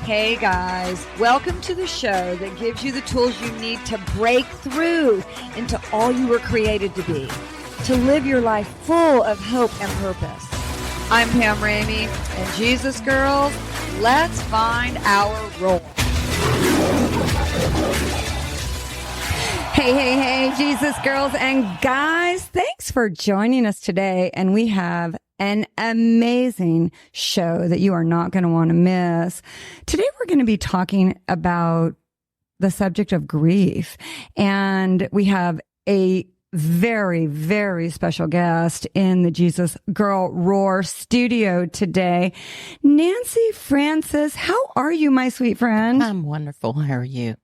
Hey guys, welcome to the show that gives you the tools you need to break through into all you were created to be, to live your life full of hope and purpose. I'm Pam Ramey, and Jesus girls, let's find our role. Hey, Jesus girls and guys, thanks for joining us today. And we have an amazing show that you are not going to want to miss. Today, we're going to be talking about the subject of grief. And we have a very, very special guest in the Jesus Girl Roar studio today. Nancy Francis, how are you, my sweet friend? I'm wonderful. How are you?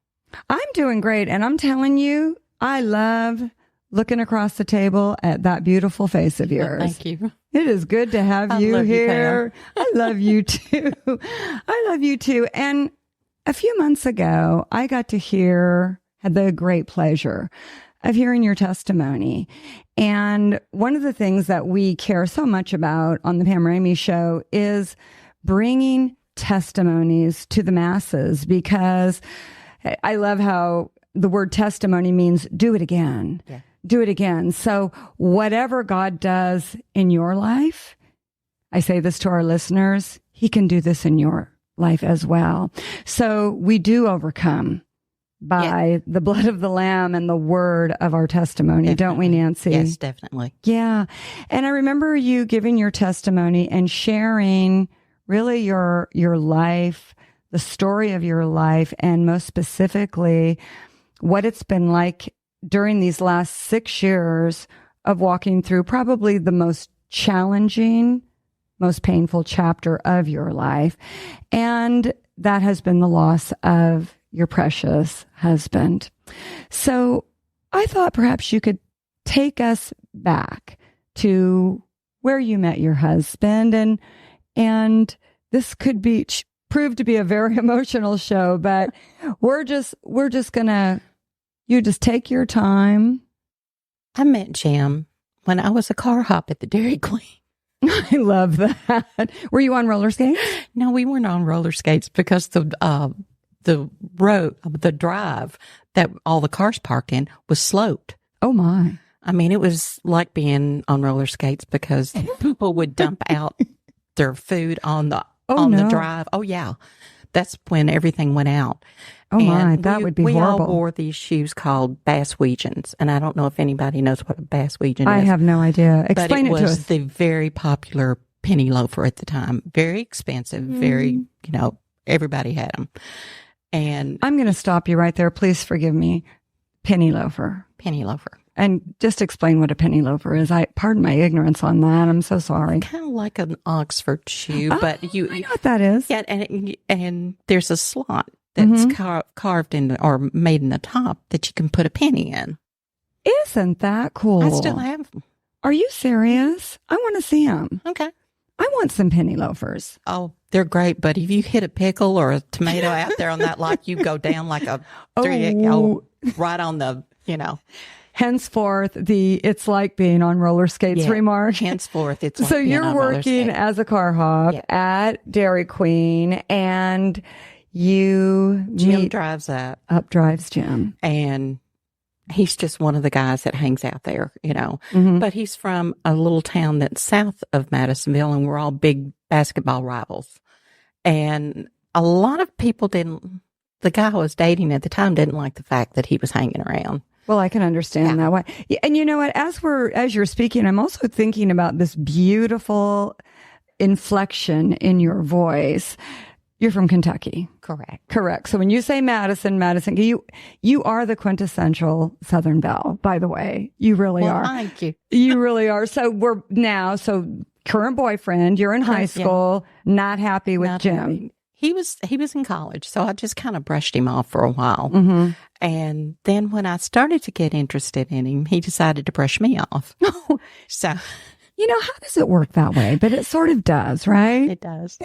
I'm doing great. And I'm telling you, I love looking across the table at that beautiful face of yours. Thank you. It is good to have you here. I love you too. I love you too. And a few months ago, I got to had the great pleasure of hearing your testimony. And one of the things that we care so much about on the Pam Ramey Show is bringing testimonies to the masses, because I love how the word testimony means do it again. Yeah. Do it again. So whatever God does in your life, I say this to our listeners, he can do this in your life as well. So we do overcome by the blood of the Lamb and the word of our testimony, definitely. Don't we, Nancy? Yes, definitely. Yeah. And I remember you giving your testimony and sharing really your life, the story of your life, and most specifically, what it's been like during these last 6 years of walking through probably the most challenging, most painful chapter of your life. And that has been the loss of your precious husband. So I thought perhaps you could take us back to where you met your husband. And this could be prove to be a very emotional show, but we're just gonna, you just take your time. I met Jim when I was a car hop at the Dairy Queen. I love that. Were you on roller skates? No, we weren't on roller skates because the road, the drive that all the cars parked in was sloped. Oh my. I mean, it was like being on roller skates because people would dump out their food on the drive. Oh yeah. That's when everything went out. Oh my, that would be horrible. We all wore these shoes called Basswegians, and I don't know if anybody knows what a Basswegian is. I have no idea. Explain it to us. But it was the very popular penny loafer at the time. Very expensive, very, everybody had them. And I'm going to stop you right there. Please forgive me. Penny loafer. Penny loafer. And just explain what a penny loafer is. Pardon my ignorance on that. I'm so sorry. Kind of like an Oxford shoe, but I know what that is. Yeah, and there's a slot that's carved in or made in the top that you can put a penny in. Isn't that cool? I still have them. Are you serious? I want to see them. Okay. I want some penny loafers. Oh, they're great, but if you hit a pickle or a tomato out there on that lot, you go down like a right on the, Henceforth, it's like being on roller skates remark. Henceforth, it's like so you're working as a car hop at Dairy Queen, and Jim drives up. Up drives Jim. And he's just one of the guys that hangs out there, But he's from a little town that's south of Madisonville, and we're all big basketball rivals. And a lot of people the guy I was dating at the time didn't like the fact that he was hanging around. Well, I can understand that way. And you know what? As you're speaking, I'm also thinking about this beautiful inflection in your voice. You're from Kentucky. Correct. So when you say Madison, you are the quintessential Southern belle, by the way. You really are. Thank you. You really are. So current boyfriend, you're in high school, not happy with Jim. Happy. He was in college, so I just kind of brushed him off for a while. Mm-hmm. And then when I started to get interested in him, he decided to brush me off. So, how does it work that way? But it sort of does, right? It does.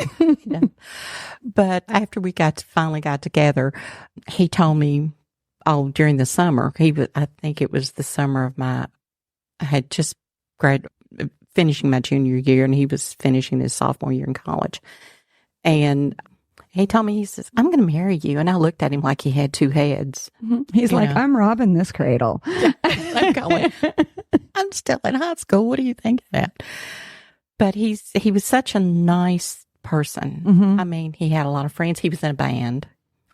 But after we finally got together, he told me, during the summer, I think it was the summer I had just finishing my junior year, and he was finishing his sophomore year in college. And He told me, he says, I'm going to marry you. And I looked at him like he had two heads. He's like, I'm robbing this cradle. I'm going, I'm still in high school. What do you think of that? But he was such a nice person. I mean, he had a lot of friends. He was in a band.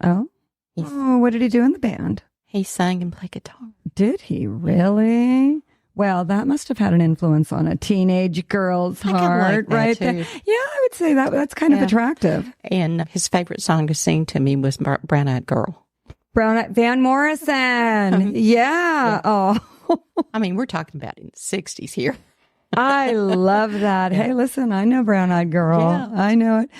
Oh? What did he do in the band? He sang and played guitar. Did he really? Well, that must have had an influence on a teenage girl's heart, right? Yeah, I would say that's kind of attractive. And his favorite song to sing to me was Brown Eyed Girl. Van Morrison. Yeah. Oh. I mean, we're talking about in the 60s here. I love that. Hey, listen, I know Brown Eyed Girl. Yeah. I know it.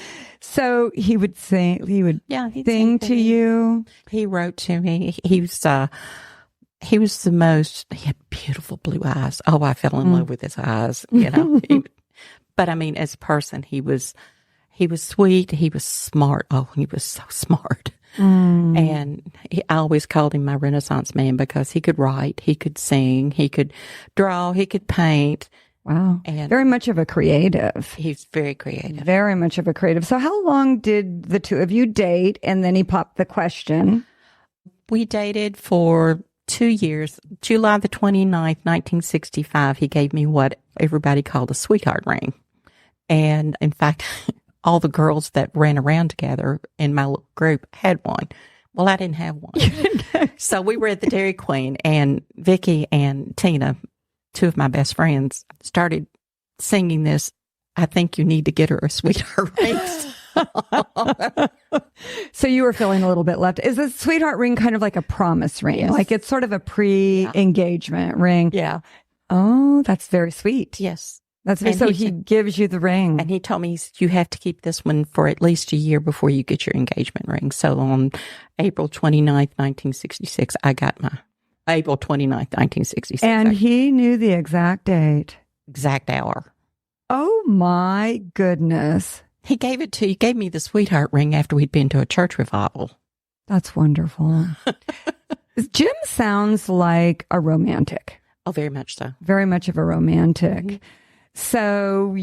So he would sing, he'd sing to you. He wrote to me. He was the most, he had beautiful blue eyes. Oh, I fell in love with his eyes, you know. But I mean, as a person, he was sweet. He was smart. Oh, he was so smart. And I always called him my Renaissance man because he could write, he could sing, he could draw, he could paint. Wow. And very much of a creative. He's very creative. Very much of a creative. So how long did the two of you date? And then he popped the question. We dated for 2 years. July the 29th, 1965, he gave me what everybody called a sweetheart ring. And in fact, all the girls that ran around together in my little group had one. Well, I didn't have one. So we were at the Dairy Queen, and Vicky and Tina, two of my best friends, started singing this, I think you need to get her a sweetheart ring. So you were feeling a little bit left. Is a sweetheart ring kind of like a promise ring? Yes. Like it's sort of a pre-engagement ring? Yeah. Oh, that's very sweet. Yes. That's very, so he gives you the ring. And he told me, you have to keep this one for at least a year before you get your engagement ring. So on April 29th, 1966, I got my April 29th, 1966. And he knew the exact date. Exact hour. Oh my goodness. He gave me the sweetheart ring after we'd been to a church revival. That's wonderful. Jim sounds like a romantic. Oh, very much so. Very much of a romantic. Mm-hmm. So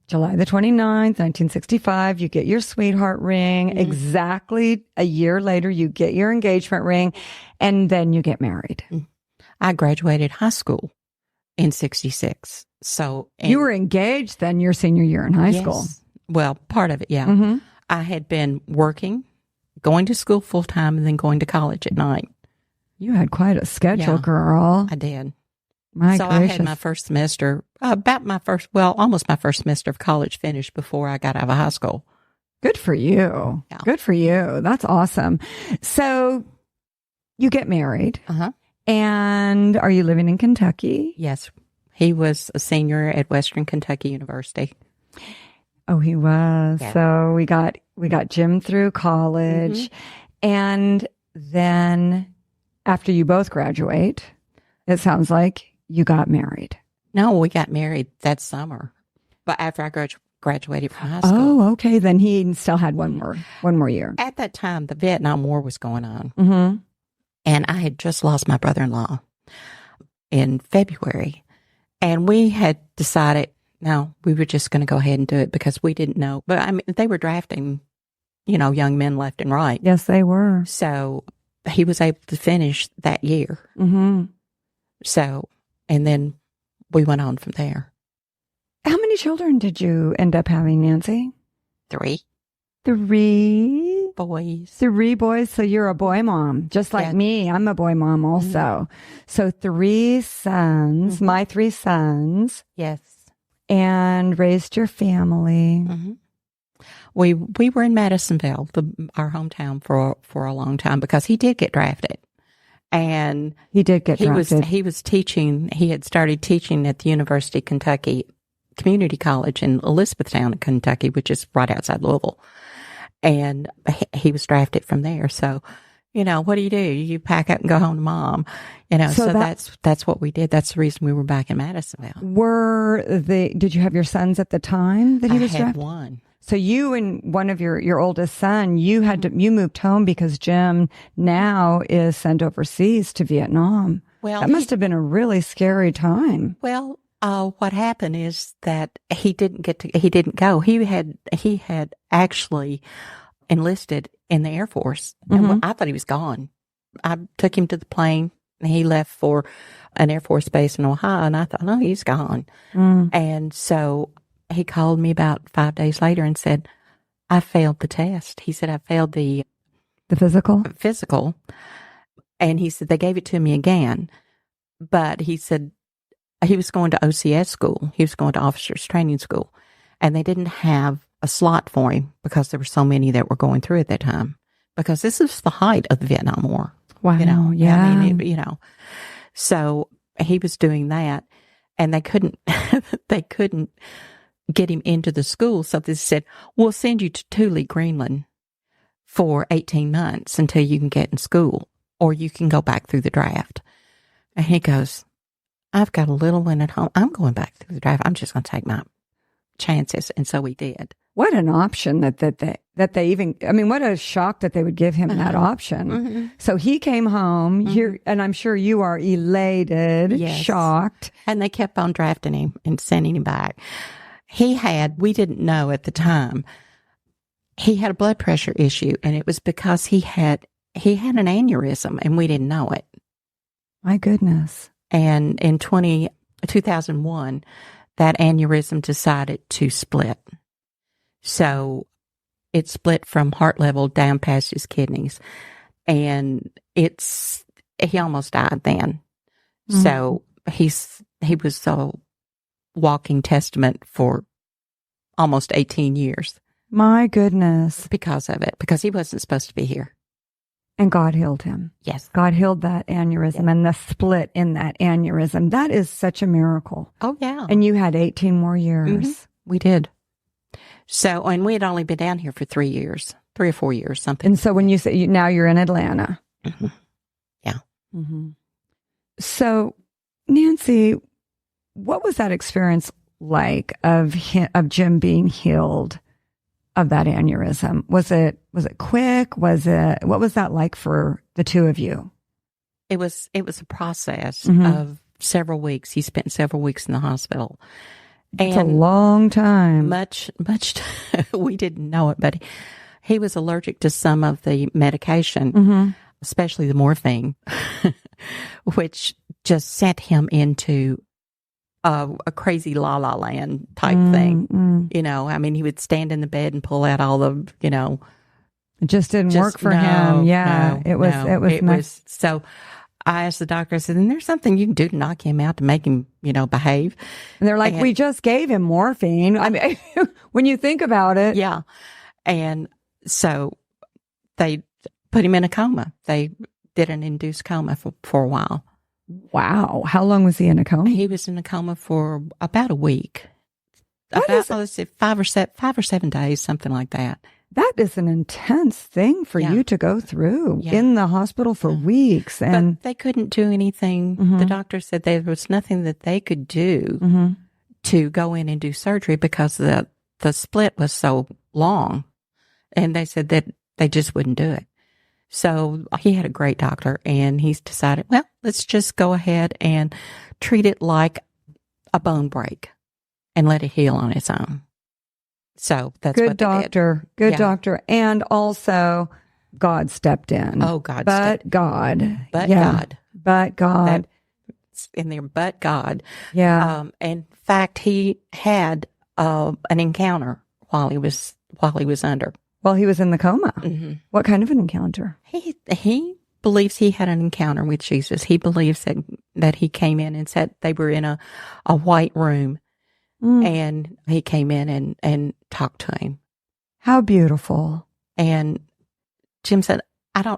July the 29th, 1965, you get your sweetheart ring. Mm-hmm. Exactly a year later, you get your engagement ring, and then you get married. I graduated high school in 66. So you were engaged then your senior year in high school. Well, part of it, yeah. Mm-hmm. I had been working, going to school full time, and then going to college at night. You had quite a schedule, girl. I did. My gracious. I had my first semester, almost my first semester of college finished before I got out of high school. Good for you. Yeah. Good for you. That's awesome. So you get married. Uh-huh. And are you living in Kentucky? Yes. He was a senior at Western Kentucky University. Oh, he was. Yeah. So we got Jim through college. Mm-hmm. And then after you both graduate, it sounds like you got married. No, we got married that summer. But after I graduated from high school. Oh, okay. Then he still had one more year. At that time, the Vietnam War was going on. Mm-hmm. And I had just lost my brother-in-law in February. And we had decided, no, we were just going to go ahead and do it because we didn't know. But I mean, they were drafting, young men left and right. Yes, they were. So he was able to finish that year. Mm-hmm. So, and then we went on from there. How many children did you end up having, Nancy? 3. 3 boys. 3 boys. So you're a boy mom, just like me. I'm a boy mom also. Mm-hmm. So 3 sons, my 3 sons. Yes. And raised your family. Mm-hmm. We were in Madisonville, our hometown, for a long time because he did get drafted. And he did get drafted. He was teaching. He had started teaching at the University of Kentucky Community College in Elizabethtown, Kentucky, which is right outside Louisville. And he was drafted from there. So, what do? You pack up and go home to mom. So that's what we did. That's the reason we were back in Madisonville. Did you have your sons at the time that he was drafted? I had one. So you and one of your oldest son, you moved home because Jim now is sent overseas to Vietnam. Well, that must have been a really scary time. Well, What happened is that he didn't go. He had actually enlisted in the Air Force. And I thought he was gone. I took him to the plane and he left for an Air Force base in Ohio. And I thought, no, he's gone. And so he called me about 5 days later and said, I failed the test. He said, I failed the physical. And he said, they gave it to me again. But he said, he was going to OCS school. He was going to officers training school. And they didn't have a slot for him because there were so many that were going through at that time. Because this is the height of the Vietnam War. Wow. Yeah. I mean, so he was doing that and they couldn't get him into the school. So they said, we'll send you to Thule, Greenland for 18 months until you can get in school, or you can go back through the draft. And he goes, I've got a little one at home. I'm going back through the draft. I'm just going to take my chances. And so we did. What an option that they even, I mean, what a shock that they would give him that option. So he came home here, and I'm sure you are elated, shocked. And they kept on drafting him and sending him back. We didn't know at the time, he had a blood pressure issue, and it was because he had an aneurysm, and we didn't know it. My goodness. And in 2001, that aneurysm decided to split. So it split from heart level down past his kidneys. And he almost died then. So he was a walking testament for almost 18 years. My goodness. Because of it, because he wasn't supposed to be here. And God healed him. Yes. God healed that aneurysm and the split in that aneurysm. That is such a miracle. Oh, yeah. And you had 18 more years. We did. So, and we had only been down here for 3 or 4 years, something. And so when you say now you're in Atlanta. Yeah. So, Nancy, what was that experience like of Jim being healed of that aneurysm? Was it quick? What was that like for the two of you? It was a process of several weeks. He spent several weeks in the hospital. It's a long time. Much, we didn't know it, but he was allergic to some of the medication, especially the morphine, which just sent him into a crazy la-la land type thing. I mean, he would stand in the bed and pull out all the, It just didn't work for him. Yeah. It was. So I asked the doctor, I said, and there's something you can do to knock him out to make him, behave. And they're like, we just gave him morphine. I mean, when you think about it. Yeah. And so they put him in a coma. They did an induced coma for a while. Wow. How long was he in a coma? He was in a coma for about a week. Let's say 5 or 7 days, something like that. That is an intense thing for you to go through in the hospital for weeks. And but they couldn't do anything. The doctor said there was nothing that they could do to go in and do surgery because the split was so long. And they said that they just wouldn't do it. So he had a great doctor, and he's decided, well, let's just go ahead and treat it like a bone break and let it heal on its own. So that's what they did. Good doctor. And also God stepped in. Oh, God. But God. That's in there, but God. Yeah. In fact, he had an encounter while he was under. While he was in the coma. What kind of an encounter? He believes he had an encounter with Jesus. He believes that he came in and said they were in a white room. And he came in and talked to him. How beautiful. And Jim said,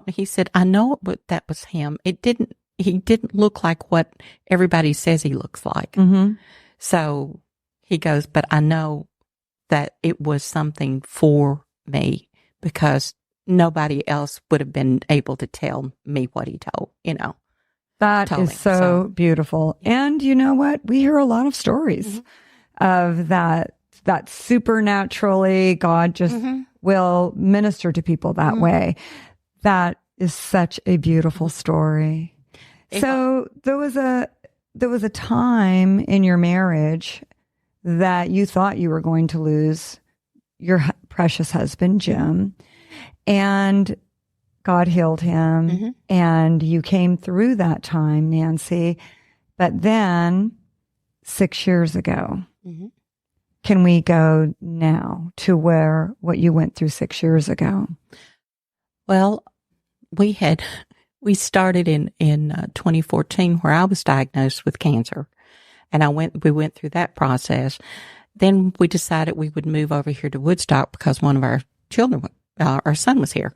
he said, I know that was him. He didn't look like what everybody says he looks like. So he goes, but I know that it was something for me because nobody else would have been able to tell me what he told, That is so beautiful. And you know what? We hear a lot of stories of that supernaturally God just will minister to people that way. That is such a beautiful story. So there was there was a time in your marriage that you thought you were going to lose your precious husband, Jim, and God healed him, and you came through that time, Nancy. But then 6 years ago, can we go now to what you went through 6 years ago? Well, we started in 2014 where I was diagnosed with cancer, and we went through that process. Then we decided we would move over here to Woodstock because one of our children, our son, was here.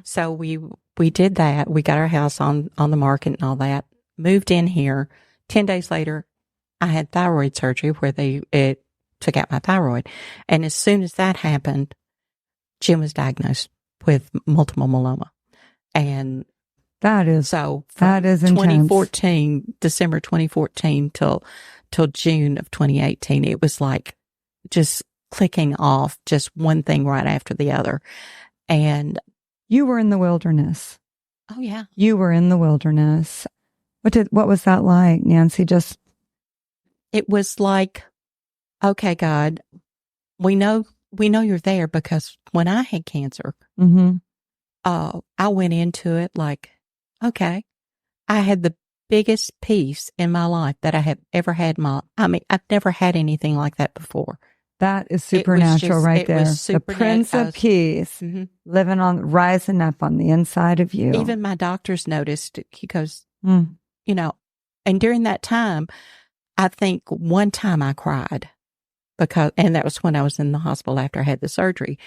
So we did that. We got our house on the market and all that. Moved in here. 10 days later, I had thyroid surgery where it took out my thyroid, and as soon as that happened, Jim was diagnosed with multiple myeloma, and that is intense. 2014, December 2014 till June of 2018, it was like just clicking off, just one thing right after the other. And you were in the wilderness. Oh yeah, you were in the wilderness. What was that like, Nancy? It was like, okay, God, we know you're there, because when I had cancer, I went into it like, okay, I had the biggest peace in my life that I have ever had. I've never had anything like that before. That is supernatural right there. The Prince of Peace rising up on the inside of you. Even my doctors noticed it. He goes, and during that time, I think one time I cried and that was when I was in the hospital after I had the surgery,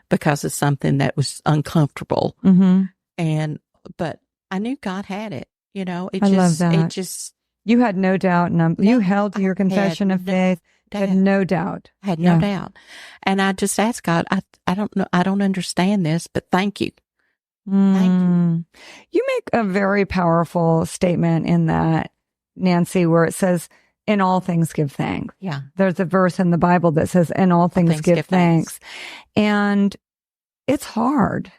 because of something that was uncomfortable. But I knew God had it. I love that. You had no doubt, you held to your confession of faith. Had no doubt. I had no doubt. And I just asked God, I don't know, I don't understand this, but thank you. Thank you. You make a very powerful statement in that, Nancy, where it says, in all things give thanks. Yeah. There's a verse in the Bible that says, in all things give thanks. And it's hard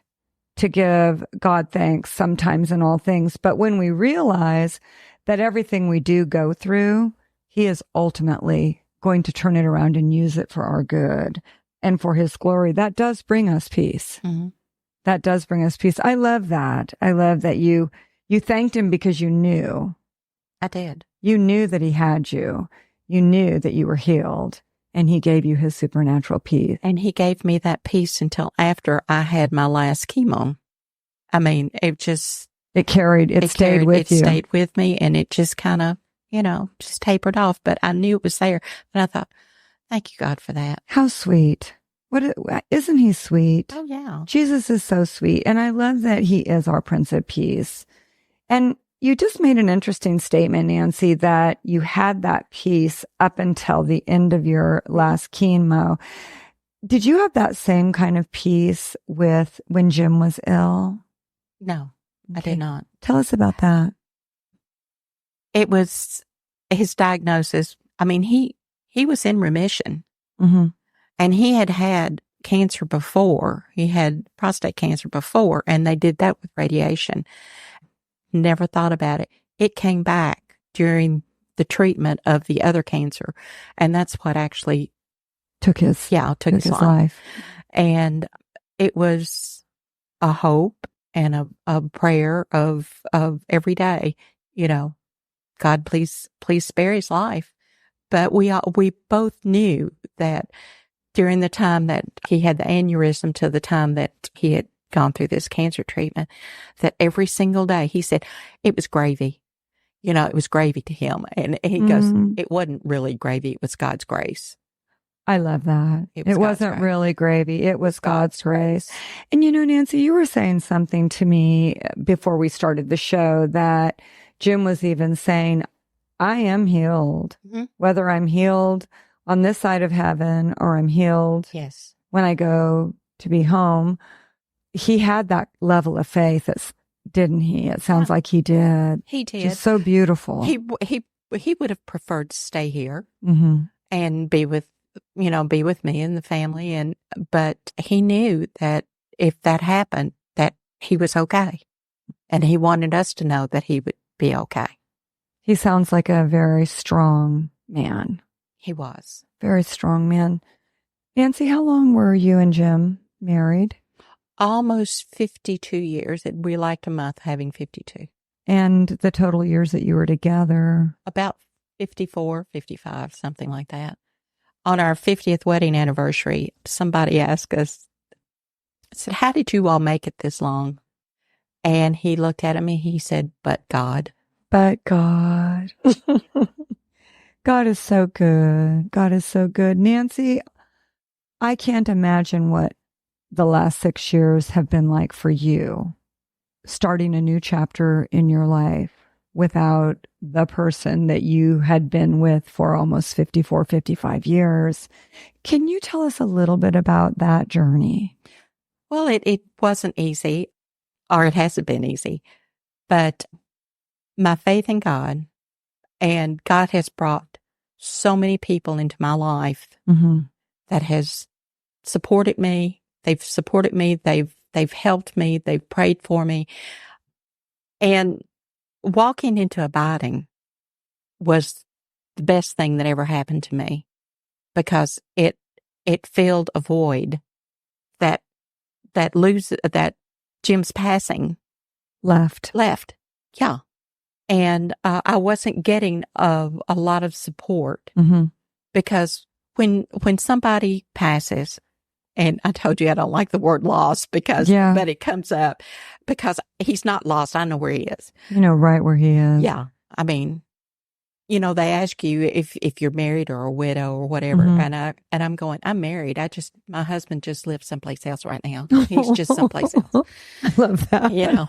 to give God thanks sometimes in all things. But when we realize that everything we do go through, He is ultimately going to turn it around and use it for our good and for His glory, that does bring us peace. That does bring us peace. I love that. I love that you thanked Him because you knew. I did. You knew that He had you. You knew that you were healed, and He gave you His supernatural peace. And He gave me that peace until after I had my last chemo. I mean, it stayed with me, and it just kind of, just tapered off. But I knew it was there. And I thought, thank you, God, for that. How sweet. Isn't He sweet? Oh, yeah. Jesus is so sweet. And I love that He is our Prince of Peace. And you just made an interesting statement, Nancy, that you had that peace up until the end of your last chemo. Did you have that same kind of peace when Jim was ill? No, I did not. Tell us about that. It was his diagnosis. I mean, he was in remission, and he had cancer before. He had prostate cancer before, and they did that with radiation. Never thought about it. It came back during the treatment of the other cancer, and that's what actually took his life. And it was a hope and a prayer of every day, God, please spare his life. But we both knew that during the time that he had the aneurysm to the time that he had gone through this cancer treatment, that every single day he said it was gravy. It was gravy to him. And he goes, it wasn't really gravy. It was God's grace. I love that. It wasn't really gravy. It was God's grace. And Nancy, you were saying something to me before we started the show that Jim was even saying, I am healed, whether I'm healed on this side of heaven or I'm healed when I go to be home. He had that level of faith, didn't he? It sounds like he did. He did. Just so beautiful. He would have preferred to stay here and be with me and the family, but he knew that if that happened, that he was okay, and he wanted us to know that he would be okay. He sounds like a very strong man. He was. Very strong man. Nancy, how long were you and Jim married? Almost 52 years. We liked a month having 52. And the total years that you were together? About 54, 55, something like that. On our 50th wedding anniversary, somebody asked us, said, how did you all make it this long? And he looked at me, he said, but God. But God. God is so good. God is so good. Nancy, I can't imagine what the last 6 years have been like for you, starting a new chapter in your life without the person that you had been with for almost 54, 55 years. Can you tell us a little bit about that journey? Well, it wasn't easy, or it hasn't been easy, but my faith in God, and God has brought so many people into my life that has supported me. They've supported me. They've helped me. They've prayed for me. And walking into abiding was the best thing that ever happened to me, because it filled a void that Jim's passing left. Yeah. And I wasn't getting a lot of support because when somebody passes, and I told you I don't like the word lost but it comes up because he's not lost. I know where he is. You know right where he is. Yeah. I mean, they ask you if you're married or a widow or whatever. And I'm going, I'm married. My husband just lives someplace else right now. He's just someplace else. I love that.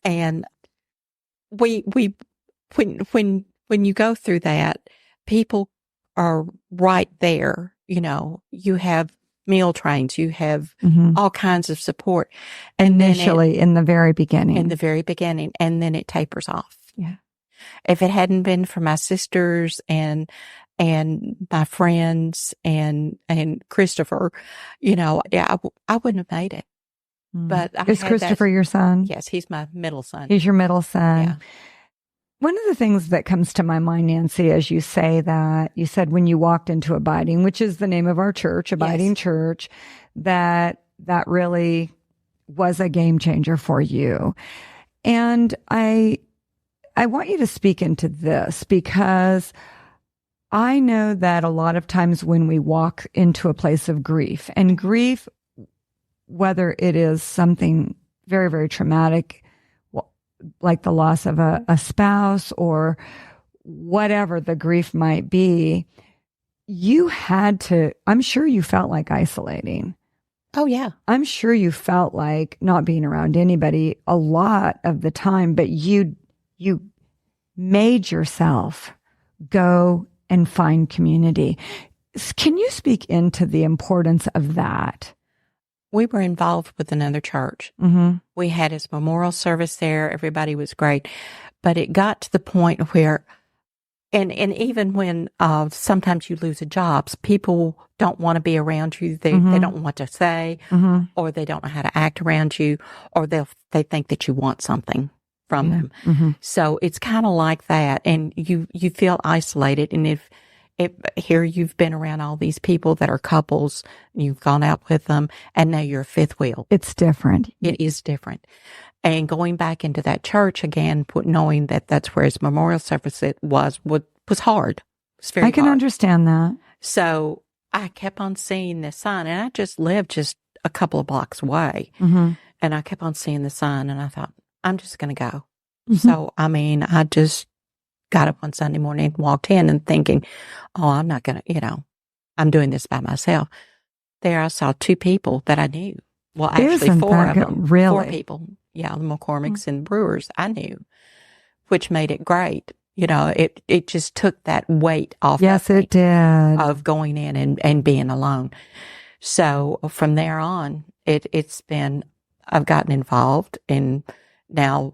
And when you go through that, people are right there. You have meal trains, you have all kinds of support. And initially, in the very beginning. And then it tapers off. Yeah. If it hadn't been for my sisters and my friends and Christopher, I wouldn't have made it. But is Christopher your son? Yes, he's my middle son. He's your middle son. Yeah. One of the things that comes to my mind, Nancy, as you say that, you said when you walked into Abiding, which is the name of our church, Abiding Church, that really was a game changer for you. And I want you to speak into this, because I know that a lot of times when we walk into a place of grief, and grief, whether it is something very, very traumatic, like the loss of a spouse or whatever the grief might be, I'm sure you felt like isolating. Oh, yeah. I'm sure you felt like not being around anybody a lot of the time, but you made yourself go and find community. Can you speak into the importance of that? We were involved with another church. We had his memorial service there. Everybody was great. But it got to the point where, and even when sometimes you lose a job, people don't want to be around you. They don't know what to say, or they don't know how to act around you, or they think that you want something from them. So it's kind of like that. And you feel isolated. And if here you've been around all these people that are couples, you've gone out with them, and now you're a fifth wheel. It's different. It is different. And going back into that church again, knowing that that's where his memorial service was hard. It was very hard. I can understand that. So I kept on seeing this sign, and I just lived just a couple of blocks away. And I kept on seeing the sign, and I thought, I'm just going to go. So, I just got up on Sunday morning and walked in and thinking, oh, I'm not going to, I'm doing this by myself. There I saw two people that I knew. Well, actually four of them. Really? 4 people. Yeah, the McCormicks and Brewers I knew, which made it great. It just took that weight off. Yes, it did. Of going in and being alone. So from there on, I've gotten involved in now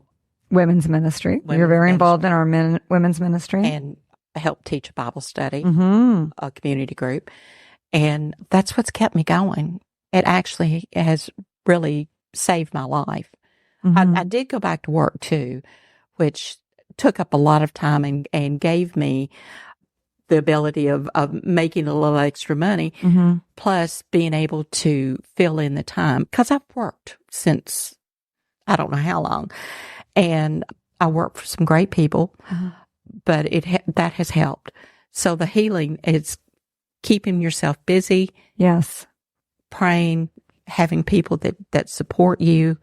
women's ministry. You're very involved in our women's ministry. And help teach a Bible study, a community group. And that's what's kept me going. It actually has really saved my life. I did go back to work too, which took up a lot of time and gave me the ability of making a little extra money, plus being able to fill in the time. Because I've worked since I don't know how long, and I work for some great people, but that has helped. So the healing is keeping yourself busy. Yes. Praying, having people that support you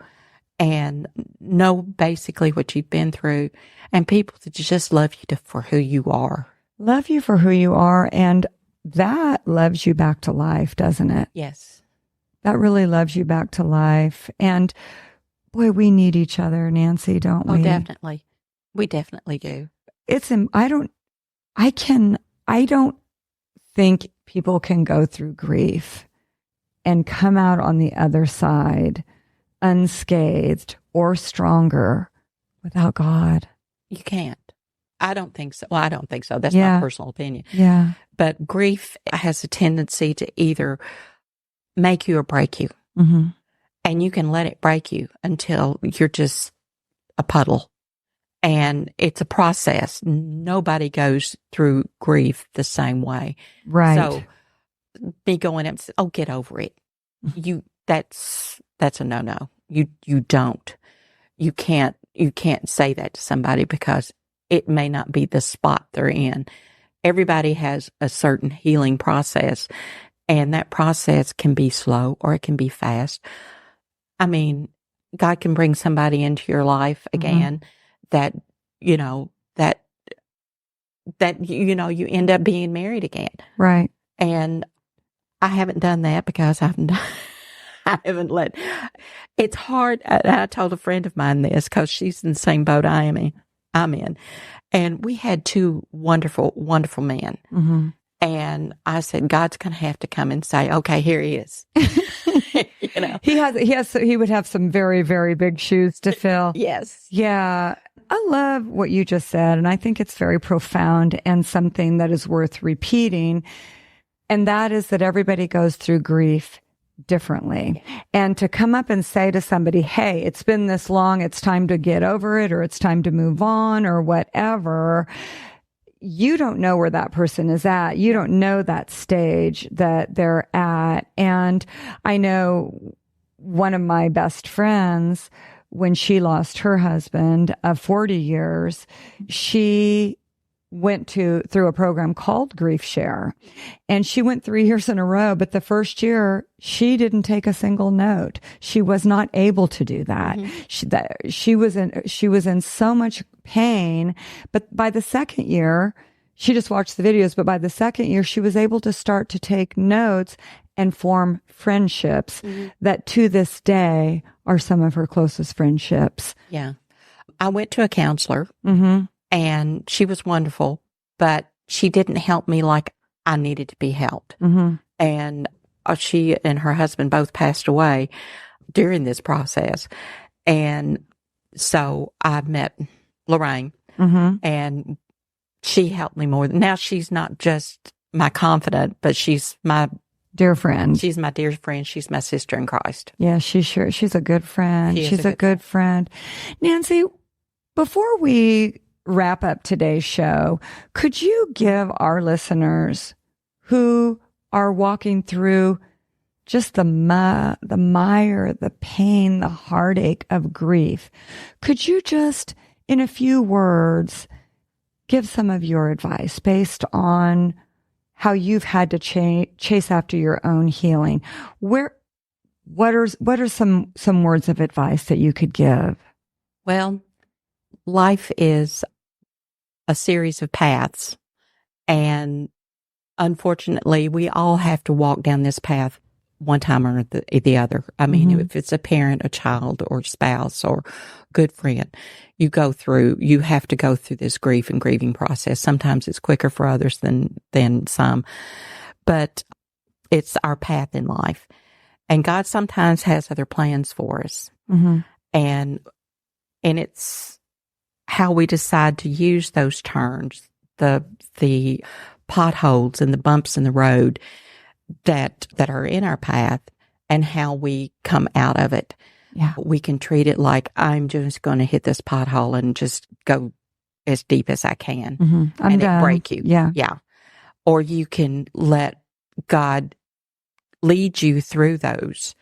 and know basically what you've been through, and people that just love you for who you are. Love you for who you are, and that loves you back to life, doesn't it? Yes. That really loves you back to life. And boy, we need each other, Nancy, don't we? Oh, definitely. We definitely do. I don't think people can go through grief and come out on the other side unscathed or stronger without God. You can't. I don't think so. Well, I don't think so. That's Yeah. my personal opinion. Yeah. But grief has a tendency to either make you or break you. And you can let it break you until you're just a puddle. And it's a process. Nobody goes through grief the same way. Right. So me going up and saying, oh, get over it. That's a no-no. You don't. You can't say that to somebody because it may not be the spot they're in. Everybody has a certain healing process, and that process can be slow or it can be fast. I mean, God can bring somebody into your life again that you end up being married again. Right. And I haven't done that because I haven't let. It's hard. I told a friend of mine this because she's in the same boat I'm in. And we had two wonderful, wonderful men. And I said, God's going to have to come and say, okay, here he is. He would have some very, very big shoes to fill. Yes. Yeah. I love what you just said. And I think it's very profound and something that is worth repeating. And that is that everybody goes through grief differently. And to come up and say to somebody, hey, it's been this long, it's time to get over it, or it's time to move on, or whatever. You don't know where that person is at. You don't know that stage that they're at. And I know one of my best friends, when she lost her husband of 40 years, she went through a program called Grief Share, and she went 3 years in a row. But the first year, she didn't take a single note. She was not able to do that. She was in so much pain. But by the second year, she just watched the videos. But by the second year, she was able to start to take notes and form friendships that to this day are some of her closest friendships. Yeah. I went to a counselor. And she was wonderful, but she didn't help me like I needed to be helped. And she and her husband both passed away during this process. And so I met Lorraine, and she helped me more. Now she's not just my confidant, but she's my dear friend. She's my dear friend. She's my sister in Christ. Yeah, she's a good friend. She's a good friend. Nancy, before we wrap up today's show, could you give our listeners who are walking through just the mire, the pain, the heartache of grief, could you just, in a few words, give some of your advice based on how you've had to chase after your own healing? What are some words of advice that you could give? Well, life is a series of paths, and unfortunately, we all have to walk down this path one time or the other. I mean, if it's a parent, a child, or spouse, or good friend, you have to go through this grief and grieving process. Sometimes it's quicker for others than some, but it's our path in life. And God sometimes has other plans for us. And it's how we decide to use those turns, the potholes and the bumps in the road that are in our path, and how we come out of it. Yeah. We can treat it like I'm just going to hit this pothole and just go as deep as I can, I'm and done. it break you. Yeah. Yeah. Or you can let God lead you through those.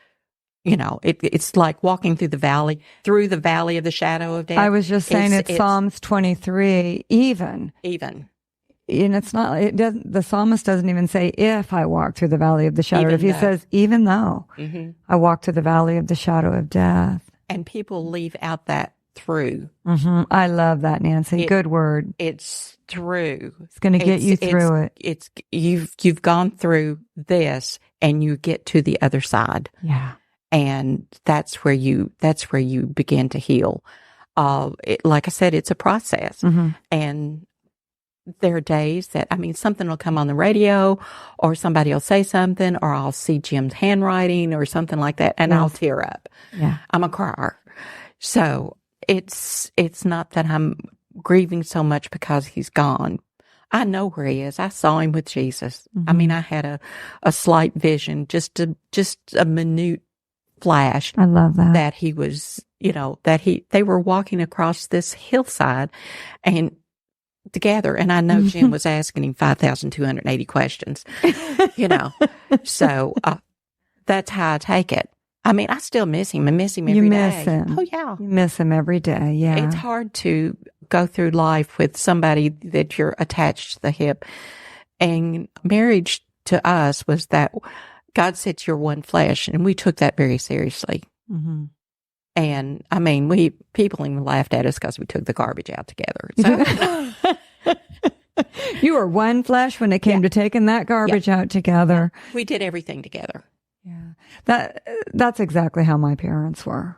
It's like walking through the valley of the shadow of death. I was just saying it's Psalms 23, even. And it's not, the psalmist doesn't even say, if I walk through the valley of the shadow. If he says, even though I walk through the valley of the shadow of death. And people leave out that through. I love that, Nancy. Good word. It's through. It's going to get you through it. You've gone through this and you get to the other side. Yeah. And that's where you begin to heal. Like I said, it's a process. And there are days that, something will come on the radio or somebody will say something or I'll see Jim's handwriting or something like that and I'll tear up. Yeah. I'm a crier. So it's not that I'm grieving so much because he's gone. I know where he is. I saw him with Jesus. I had a slight vision, just a minute flash. I love that. That he was, they were walking across this hillside and together. And I know Jim was asking him 5,280 questions, so that's how I take it. I still miss him. I miss him every day. You miss him. Oh, yeah. You miss him every day. Yeah. It's hard to go through life with somebody that you're attached to the hip. And marriage to us was that God said you're one flesh, and we took that very seriously. And people even laughed at us because we took the garbage out together. So, you were one flesh when it came to taking that garbage out together. Yeah. We did everything together. Yeah, that's exactly how my parents were.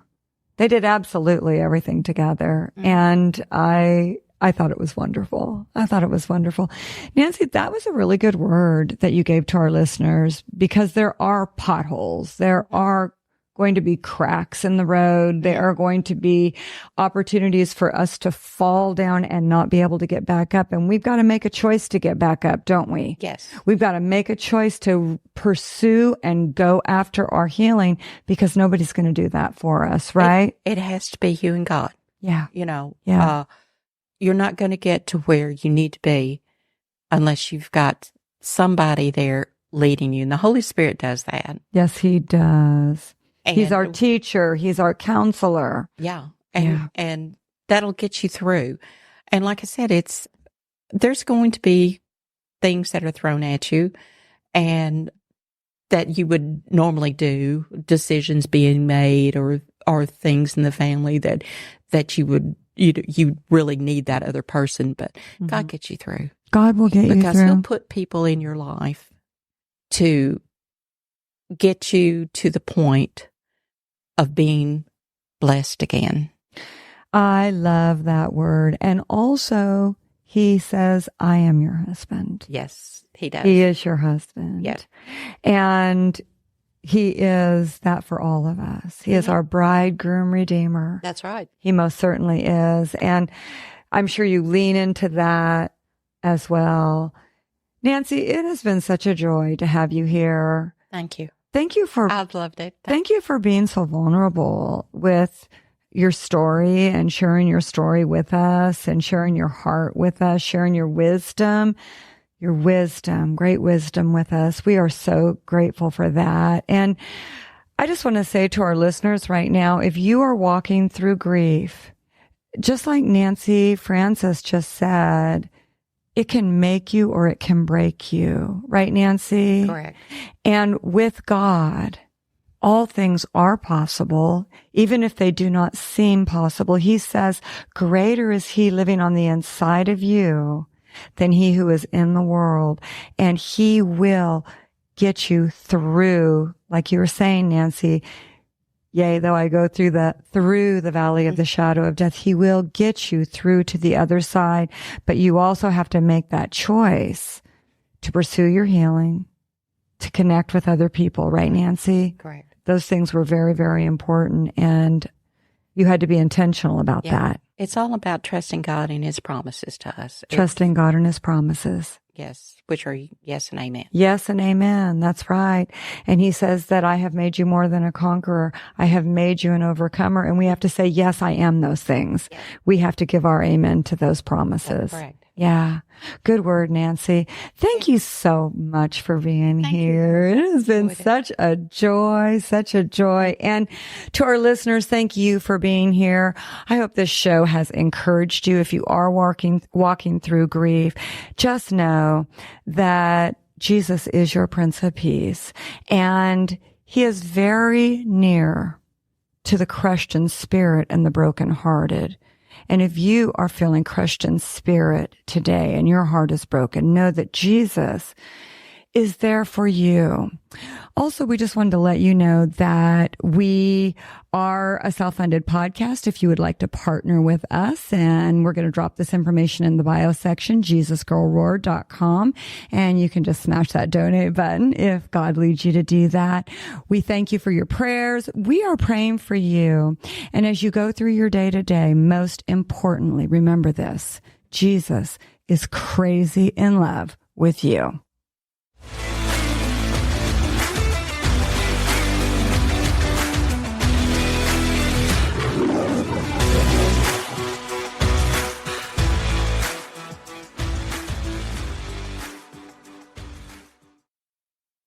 They did absolutely everything together, and I thought it was wonderful. Nancy, that was a really good word that you gave to our listeners, because there are potholes. There are going to be cracks in the road. There are going to be opportunities for us to fall down and not be able to get back up. And we've got to make a choice to get back up, don't we? Yes. We've got to make a choice to pursue and go after our healing, because nobody's going to do that for us, right? It has to be you and God. Yeah. You're not going to get to where you need to be unless you've got somebody there leading you. And the Holy Spirit does that. Yes, he does. And he's our teacher. He's our counselor. Yeah. And that'll get you through. And like I said, there's going to be things that are thrown at you and that you would normally do, decisions being made or things in the family that you really need that other person, but God gets you through. God will get you through. Because he'll put people in your life to get you to the point of being blessed again. I love that word. And also, he says, I am your husband. Yes, he does. He is your husband. Yes. And he is that for all of us. He is our bridegroom redeemer. That's right. He most certainly is. And I'm sure you lean into that as well. Nancy, it has been such a joy to have you here. Thank you. I've loved it. Thank you for being so vulnerable with your story and sharing your story with us and sharing your heart with us, sharing your wisdom, great wisdom with us. We are so grateful for that. And I just want to say to our listeners right now, if you are walking through grief, just like Nancy Francis just said, it can make you or it can break you. Right, Nancy? Correct. And with God, all things are possible, even if they do not seem possible. He says, greater is he living on the inside of you than he who is in the world. And he will get you through, like you were saying, Nancy, yea, though I go through the valley of the shadow of death, he will get you through to the other side. But you also have to make that choice to pursue your healing, to connect with other people, right, Nancy? Correct. Those things were very, very important. And you had to be intentional about that. It's all about trusting God and his promises to us. Trusting God and his promises. Yes, which are yes and amen. Yes and amen. That's right. And he says that I have made you more than a conqueror. I have made you an overcomer. And we have to say, yes, I am those things. Yeah. We have to give our amen to those promises. That's correct. Yeah. Good word, Nancy. Thank you so much for being here. It has been such a joy, such a joy. And to our listeners, thank you for being here. I hope this show has encouraged you. If you are walking through grief, just know that Jesus is your Prince of Peace, and he is very near to the crushed in spirit and the brokenhearted. And if you are feeling crushed in spirit today and your heart is broken, know that Jesus is there for you. Also, we just wanted to let you know that we are a self-funded podcast. If you would like to partner with us, and we're going to drop this information in the bio section, JesusGirlRoar.com, and you can just smash that donate button if God leads you to do that. We thank you for your prayers. We are praying for you. And as you go through your day to day, most importantly, remember this: Jesus is crazy in love with you.